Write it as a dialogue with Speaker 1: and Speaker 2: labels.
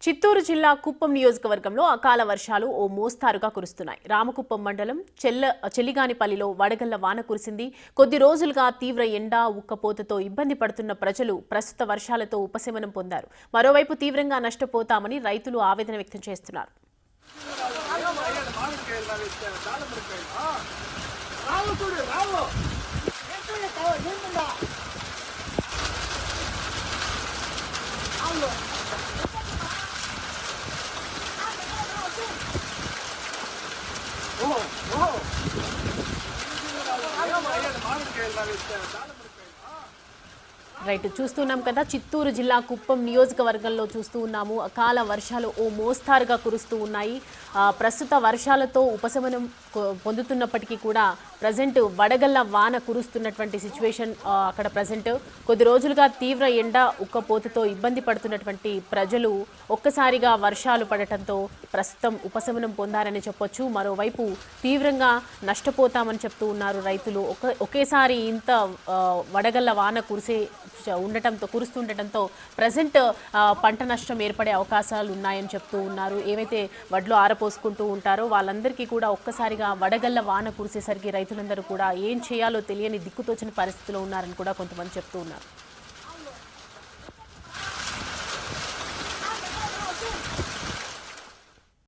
Speaker 1: చిత్తూరు జిల్లా కుప్పం నియోజకవర్గంలో అకాల వర్షాలు ఓ మోస్తారుగా కురుస్తున్నాయి. రామకుప్పం మండలం చెల్లిగానిపల్లిలో వడగళ్ల వాన కురిసింది. కొద్ది రోజులుగా తీవ్ర ఎండ, ఉక్కపోతతో ఇబ్బంది పడుతున్న ప్రజలు ప్రస్తుత వర్షాలతో ఉపశమనం పొందారు. మరోవైపు తీవ్రంగా నష్టపోతామని రైతులు ఆవేదన వ్యక్తం చేస్తున్నారు. రైట్, చూస్తున్నాం కదా, చిత్తూరు జిల్లా కుప్పం నియోజకవర్గంలో చూస్తూ ఉన్నాము. అకాల వర్షాలు ఓ మోస్తారుగా కురుస్తూ ఉన్నాయి. ప్రస్తుత వర్షాలతో ఉపశమనం పొందుతున్నప్పటికీ కూడా ప్రజెంట్ వడగళ్ల వాన కురుస్తున్నటువంటి సిచ్యువేషన్ అక్కడ ప్రజెంట్. కొద్ది రోజులుగా తీవ్ర ఎండ, ఉక్కపోతతో ఇబ్బంది పడుతున్నటువంటి ప్రజలు ఒక్కసారిగా వర్షాలు పడటంతో ప్రస్తుతం ఉపశమనం పొందారని చెప్పొచ్చు. మరోవైపు తీవ్రంగా నష్టపోతామని చెప్తూ ఉన్నారు రైతులు. ఒకేసారి ఇంత వడగళ్ల వాన కురుస్తుండటంతో ప్రజెంట్ పంట నష్టం ఏర్పడే అవకాశాలు ఉన్నాయని చెప్తూ ఉన్నారు. ఏవైతే వడ్లు ఆరపోసుకుంటూ ఉంటారో వాళ్ళందరికీ కూడా ఒక్కసారిగా వడగళ్ల వాన కురిసేసరికి రైతులందరూ కూడా ఏం చేయాలో తెలియని దిక్కుతోచని పరిస్థితిలో ఉన్నారని కూడా కొంతమంది చెప్తూ ఉన్నారు.